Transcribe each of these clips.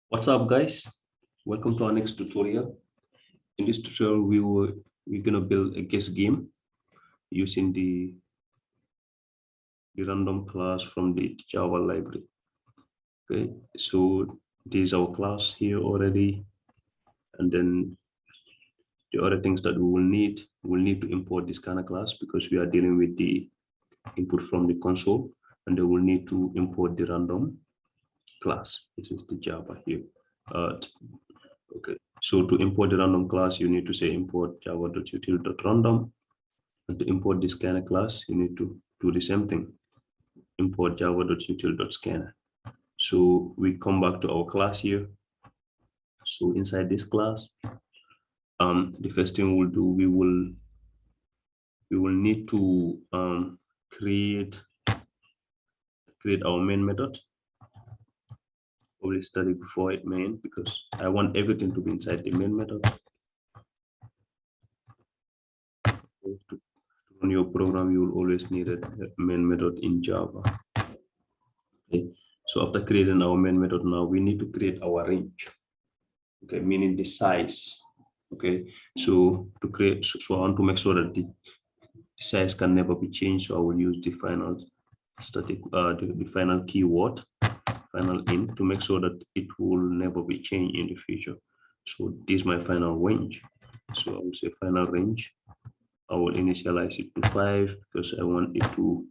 What's up, guys? Welcome to our next tutorial. In this tutorial, we're gonna build a guess game using the random class from the Java library. Okay, so this is our class here already, and then the other things that we'll need to import this kind of class because we are dealing with the input from the console, and then we'll need to import the random class. This is the Java here. Okay, so to import the random class, you need to say import java.util.random. And to import the scanner class, you need to do the same thing. Import java.util.scanner. So we come back to our class here. So inside this class, the first thing we'll do, we will need to create our main method. Probably study before it main because I want everything to be inside the main method. To run your program, you will always need a main method in Java. Okay, so after creating our main method, now we need to create our range. Okay, meaning the size. Okay, so to create, so I want to make sure that the size can never be changed. So I will use the final static, the final keyword, final int, to make sure that it will never be changed in the future. So this is my final range. So I will say final range. I will initialize it to 5 because I want it to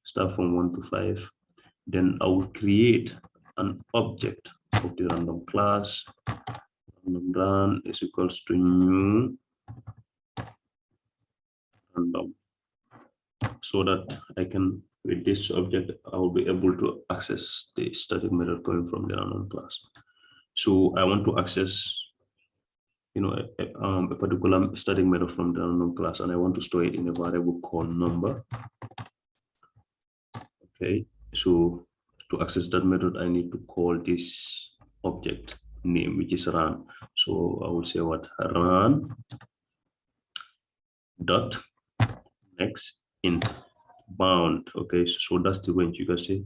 start from 1 to 5. Then I will create an object of the random class. Random run is equals to new random, so that I can, with this object, I will be able to access the static method coming from the random class. So I want to access, a particular static method from the random class, and I want to store it in a variable called number. Okay, so to access that method, I need to call this object name, which is run. So I will say what run dot next int bound. Okay, so that's the range. You can say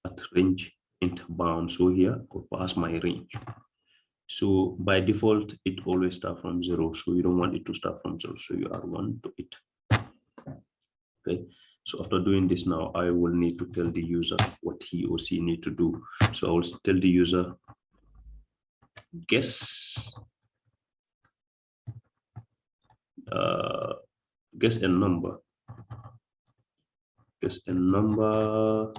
at range int bound. So here I'll pass my range. So by default, it always start from 0. So you don't want it to start from 0. So you add 1 to it. Okay, so after doing this, now I will need to tell the user what he or she need to do. So I will tell the user guess guess a number. Guess a number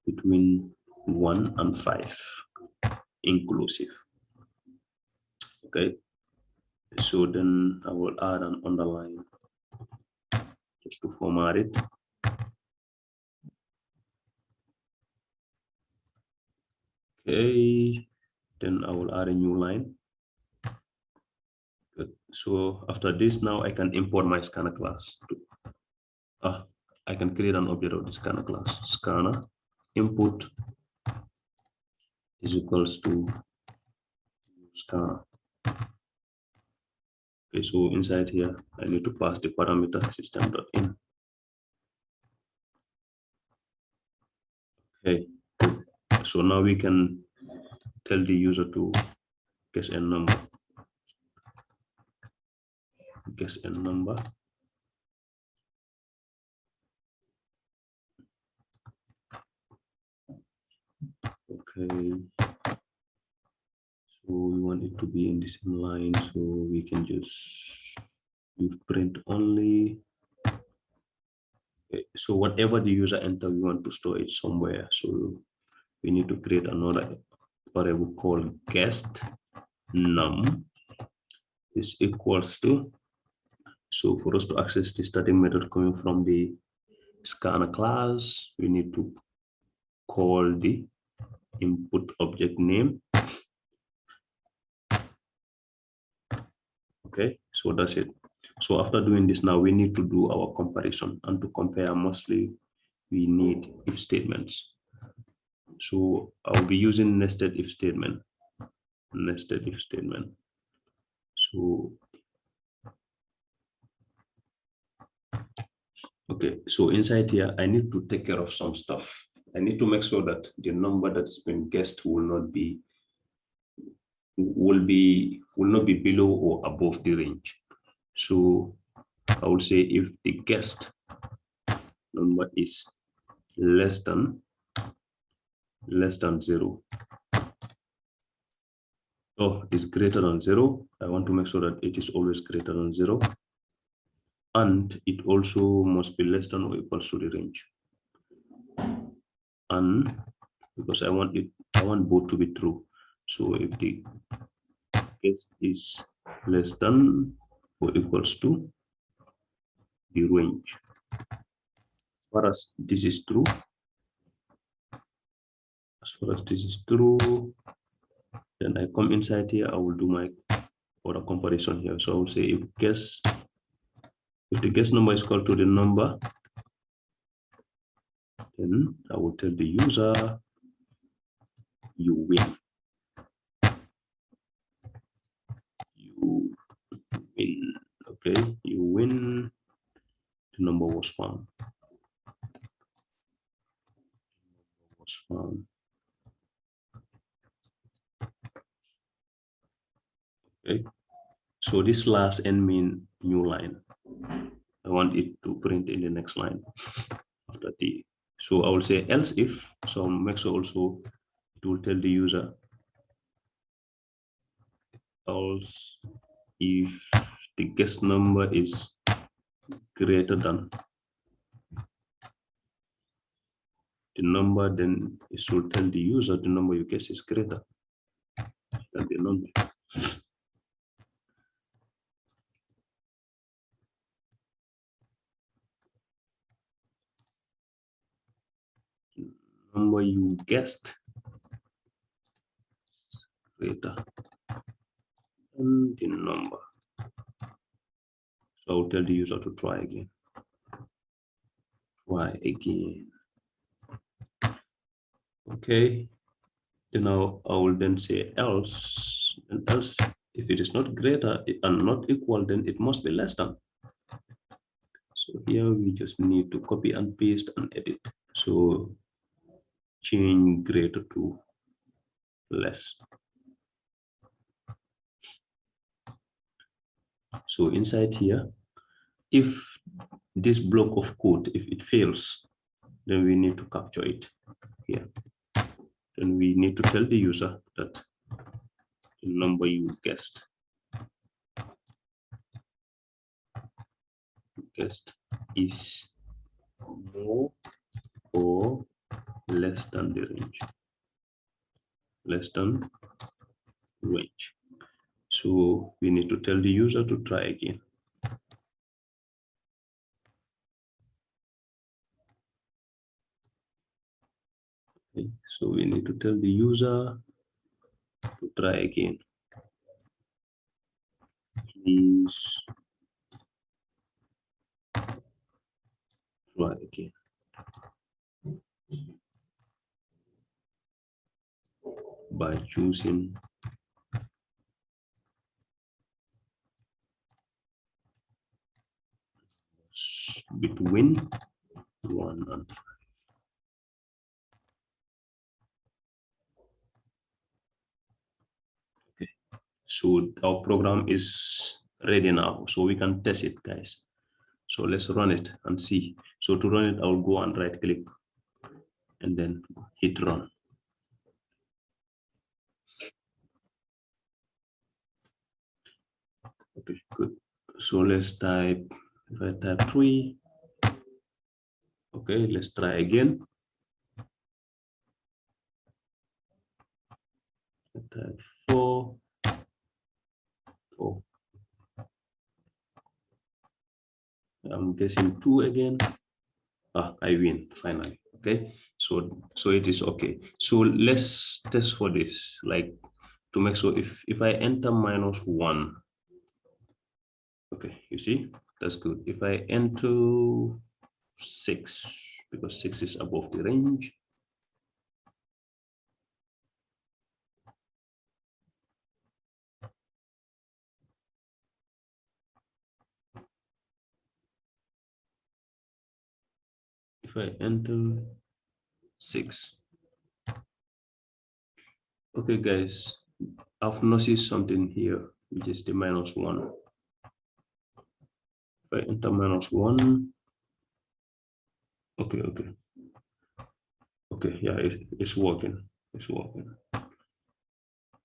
between 1 and 5 inclusive. Okay, so then I will add an underline just to format it. Okay, then I will add a new line. Good. So after this, now I can import my scanner class. I can create an object of the scanner class. Scanner input is equals to scanner. Okay, so inside here, I need to pass the parameter system.in. Okay, so now we can tell the user to guess a number. Guess a number. Okay, so we want it to be in the same line, so we can just use print only. Okay, so whatever the user enter, we want to store it somewhere. So we need to create another variable called guessed num is equals to. So for us to access the static method coming from the scanner class, we need to call the input object name. Okay, so that's it. So after doing this, now we need to do our comparison, and to compare mostly we need if statements. So I'll be using nested if statement. Nested if statement. So Okay, so inside here, I need to take care of some stuff. I need to make sure that the number that's been guessed will not be below or above the range. So I would say if the guessed number is less than zero, is greater than zero, I want to make sure that it is always greater than zero, and it also must be less than or equal to the range. And because I want both to be true. So if the guess is less than or equals to the range, as far as this is true, then I come inside here, I will do my order comparison here. So I will say if the guess number is equal to the number, then I will tell the user you win. You win. Okay, you win. The number was found. Okay, so this last n mean new line. I want it to print in the next line after the. So I will say else if. So make sure also it will tell the user else if the guess number is greater than the number, then it should tell the user the number you guess is greater than the number. Number you guessed greater than the number. So I'll tell the user to try again. Try again. Okay. Then I will then say else, and else if it is not greater and not equal, then it must be less than. So here we just need to copy and paste and edit. So change greater to less. So inside here, if this block of code, if it fails, then we need to capture it here. Then we need to tell the user that the number you guessed is more or less than the range. Less than range. So we need to tell the user to try again. Okay, so we need to tell the user to try again. Please try again. By choosing between 1 and 5. Okay, so our program is ready now, so we can test it, guys. So let's run it and see. So to run it, I'll go and right click and then hit run. Okay, good. So let's type, if I type 3, okay, let's try again. Type 4. Oh, I'm guessing 2 again. I win finally. Okay, so it is okay. So let's test for this, like to make sure if I enter -1, okay, you see, that's good. If I enter 6, because 6 is above the range, I enter 6. Okay, guys, I've noticed something here, which is the -1. If I enter -1, okay, yeah, it's working. It's working.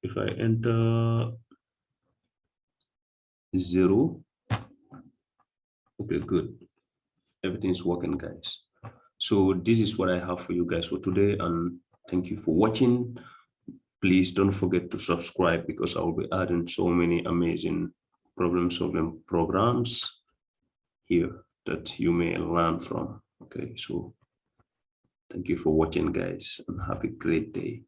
If I enter 0, okay, good. Everything's working, guys. So this is what I have for you guys for today, and thank you for watching. Please don't forget to subscribe because I will be adding so many amazing problem solving programs here that you may learn from. Okay, so thank you for watching, guys, and have a great day.